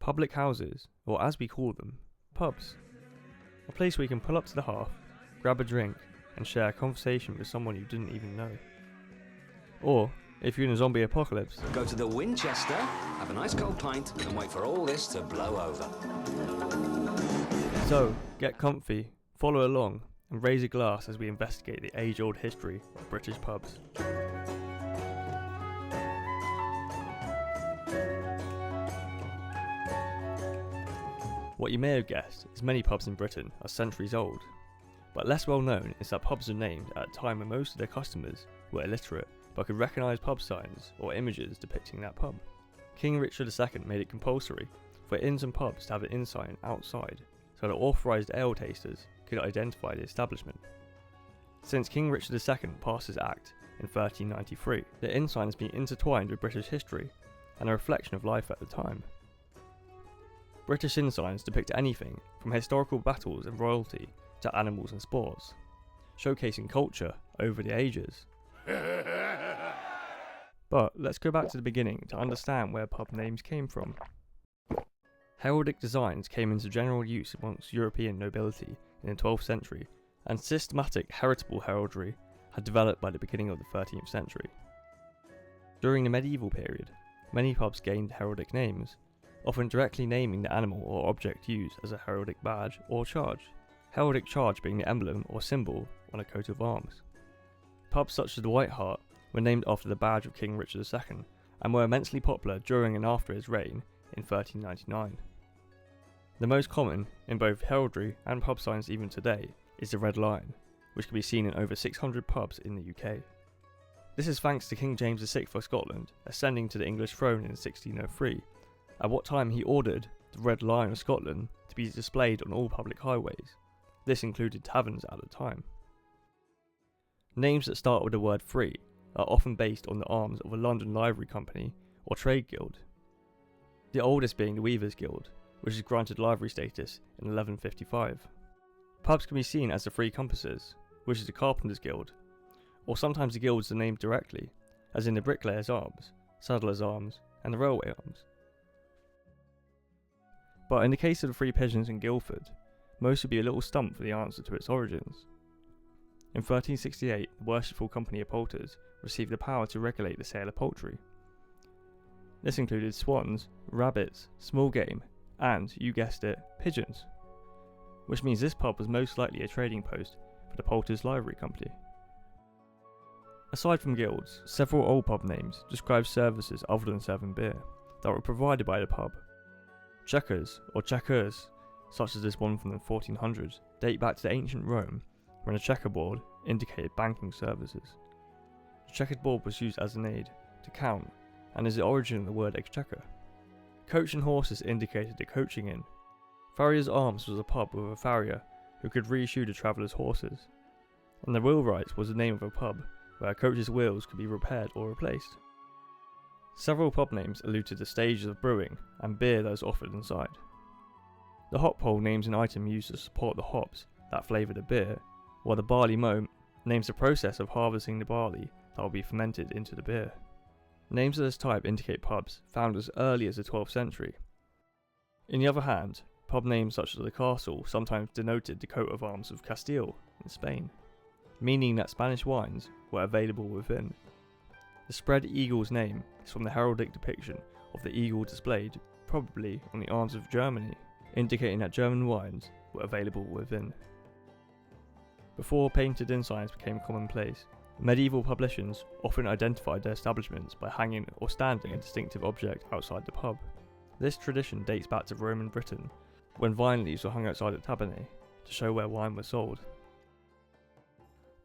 Public houses, or as we call them, pubs. A place where you can pull up to the hearth, grab a drink, and share a conversation with someone you didn't even know. Or, if you're in a zombie apocalypse, go to the Winchester, have a nice cold pint, and wait for all this to blow over. So, get comfy, follow along, and raise a glass as we investigate the age-old history of British pubs. What you may have guessed is many pubs in Britain are centuries old, but less well known is that pubs are named at a time when most of their customers were illiterate but could recognise pub signs or images depicting that pub. King Richard II made it compulsory for inns and pubs to have an inn sign outside so that authorised ale tasters could identify the establishment. Since King Richard II passed his act in 1393, the inn sign has been intertwined with British history and a reflection of life at the time. British inn signs depict anything from historical battles and royalty to animals and sports, showcasing culture over the ages. But let's go back to the beginning to understand where pub names came from. Heraldic designs came into general use amongst European nobility in the 12th century, and systematic heritable heraldry had developed by the beginning of the 13th century. During the medieval period, many pubs gained heraldic names, often directly naming the animal or object used as a heraldic badge or charge, heraldic charge being the emblem or symbol on a coat of arms. Pubs such as the White Hart were named after the badge of King Richard II and were immensely popular during and after his reign in 1399. The most common, in both heraldry and pub signs even today, is the Red Lion, which can be seen in over 600 pubs in the UK. This is thanks to King James VI of Scotland ascending to the English throne in 1603, at what time he ordered the Red Lion of Scotland to be displayed on all public highways. This included taverns at the time. Names that start with the word free are often based on the arms of a London livery company or trade guild, the oldest being the Weavers Guild, which is granted livery status in 1155. Pubs can be seen as the Three Compasses, which is the Carpenters Guild, or sometimes the guilds are named directly, as in the Bricklayers Arms, Saddlers Arms, and the Railway Arms. But in the case of the Three Pigeons in Guildford, most would be a little stumped for the answer to its origins. In 1368, the Worshipful Company of Poulters received the power to regulate the sale of poultry. This included swans, rabbits, small game, and, you guessed it, pigeons, which means this pub was most likely a trading post for the Poulters Livery Company. Aside from guilds, several old pub names describe services other than serving beer that were provided by the pub. Checkers or checkers, such as this one from the 1400s, date back to ancient Rome, when a checkerboard indicated banking services. The checkered board was used as an aid to count and is the origin of the word exchequer. Coach and Horses indicated the coaching inn. Farrier's Arms was a pub with a farrier who could reissue the travellers' horses, and the Wheelwrights was the name of a pub where a coach's wheels could be repaired or replaced. Several pub names allude to the stages of brewing and beer that is offered inside. The hop pole names an item used to support the hops that flavour the beer, while the barley mow names the process of harvesting the barley that will be fermented into the beer. Names of this type indicate pubs found as early as the 12th century. In the other hand, pub names such as the Castle sometimes denoted the coat of arms of Castile in Spain, meaning that Spanish wines were available within. The spread eagle's name is from the heraldic depiction of the eagle displayed, probably on the arms of Germany, indicating that German wines were available within. Before painted inn signs became commonplace, medieval publications often identified their establishments by hanging or standing a distinctive object outside the pub. This tradition dates back to Roman Britain, when vine leaves were hung outside the tabernae to show where wine was sold.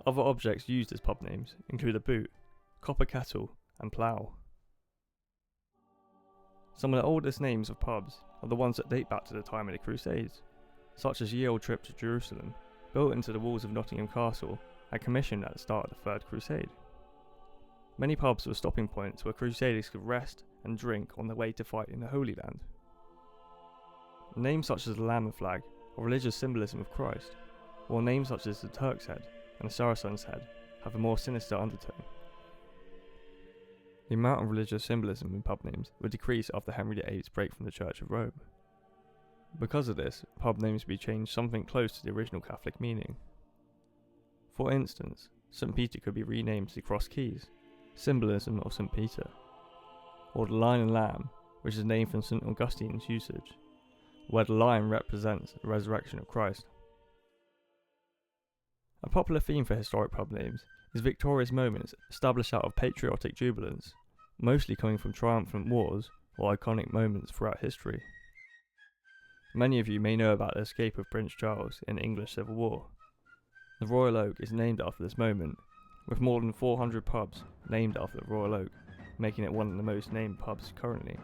Other objects used as pub names include a boot, copper kettle, and plough. Some of the oldest names of pubs are the ones that date back to the time of the Crusades, such as Ye Olde Trip to Jerusalem, built into the walls of Nottingham Castle and commissioned at the start of the Third Crusade. Many pubs were stopping points where crusaders could rest and drink on their way to fight in the Holy Land. Names such as the Lambeth Flag are religious symbolism of Christ, while names such as the Turk's Head and the Saracen's Head have a more sinister undertone. The amount of religious symbolism in pub names would decrease after Henry VIII's break from the Church of Rome. Because of this, pub names would be changed something close to the original Catholic meaning. For instance, St. Peter could be renamed to Cross Keys, symbolism of St. Peter, or the Lion and Lamb, which is named from St. Augustine's usage, where the lion represents the resurrection of Christ. A popular theme for historic pub names is victorious moments established out of patriotic jubilance, mostly coming from triumphant wars or iconic moments throughout history. Many of you may know about the escape of Prince Charles in the English Civil War. The Royal Oak is named after this moment, with more than 400 pubs named after the Royal Oak, making it one of the most named pubs currently.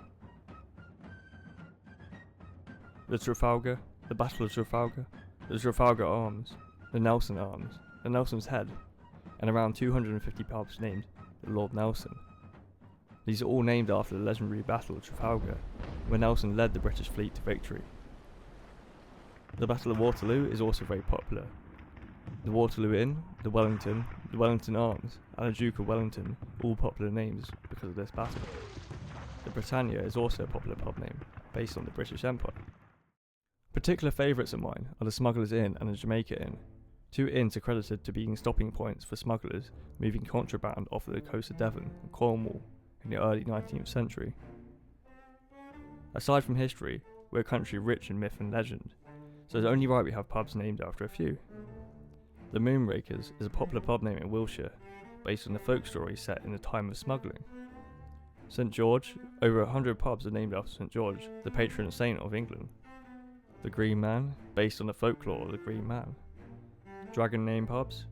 The Trafalgar, the Battle of Trafalgar, the Trafalgar Arms, the Nelson Arms, the Nelson's Head, and around 250 pubs named the Lord Nelson. These are all named after the legendary Battle of Trafalgar, where Nelson led the British fleet to victory. The Battle of Waterloo is also very popular. The Waterloo Inn, the Wellington Arms, and the Duke of Wellington, all popular names because of this battle. The Britannia is also a popular pub name, based on the British Empire. Particular favourites of mine are the Smugglers Inn and the Jamaica Inn. Two inns are credited to being stopping points for smugglers moving contraband off the coast of Devon and Cornwall in the early 19th century. Aside from history, we're a country rich in myth and legend, so it's only right we have pubs named after a few. The Moonrakers is a popular pub name in Wiltshire, based on a folk story set in the time of smuggling. St George, over 100 pubs are named after St George, the patron saint of England. The Green Man, based on the folklore of the Green Man. Dragon name pubs,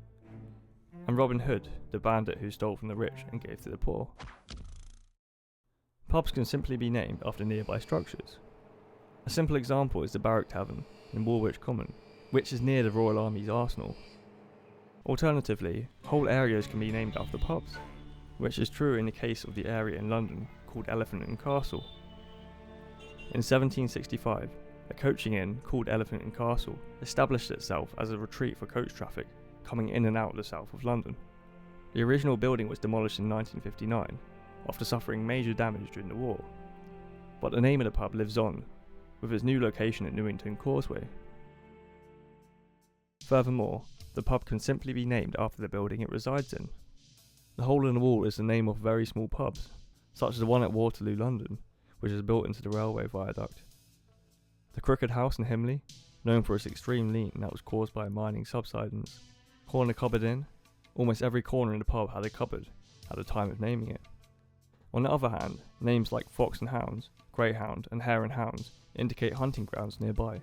and Robin Hood, the bandit who stole from the rich and gave to the poor. Pubs can simply be named after nearby structures. A simple example is the Barrack Tavern in Woolwich Common, which is near the Royal Army's arsenal. Alternatively, whole areas can be named after pubs, which is true in the case of the area in London called Elephant and Castle. In 1765, a coaching inn called Elephant and Castle established itself as a retreat for coach traffic coming in and out of the south of London. The original building was demolished in 1959 after suffering major damage during the war, but the name of the pub lives on, with its new location at Newington Causeway. Furthermore, the pub can simply be named after the building it resides in. The Hole in the Wall is the name of very small pubs, such as the one at Waterloo, London, which is built into the railway viaduct. The Crooked House in Himley, known for its extreme lean that was caused by mining subsidence. Corner Cupboard Inn, almost every corner in the pub had a cupboard at the time of naming it. On the other hand, names like Fox and Hounds, Greyhound and Hare and Hounds indicate hunting grounds nearby.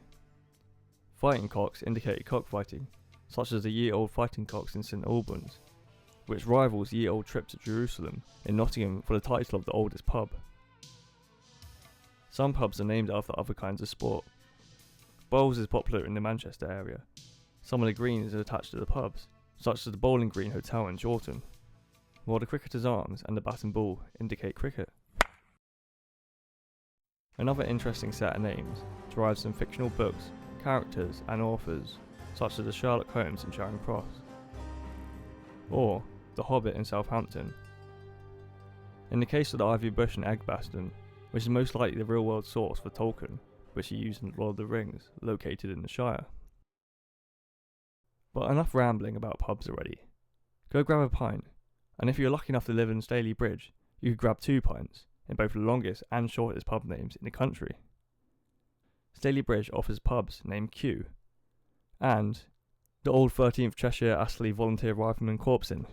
Fighting cocks indicate cockfighting, such as the Ye Old Fighting Cocks in St Albans, which rivals Ye Old Trip to Jerusalem in Nottingham for the title of the oldest pub. Some pubs are named after other kinds of sport. Bowls is popular in the Manchester area. Some of the greens are attached to the pubs, such as the Bowling Green Hotel in Chawton, while the Cricketers' Arms and the Bat and Ball indicate cricket. Another interesting set of names derives from fictional books, characters and authors, such as the Sherlock Holmes in Charing Cross, or the Hobbit in Southampton. In the case of the Ivy Bush in Edgbaston, which is most likely the real-world source for Tolkien, which he used in Lord of the Rings, located in the Shire. But enough rambling about pubs already. Go grab a pint, and if you're lucky enough to live in Staley Bridge, you could grab 2 pints in both the longest and shortest pub names in the country. Staley Bridge offers pubs named Kew, and the Old 13th Cheshire Astley Volunteer Rifleman Corps Inn.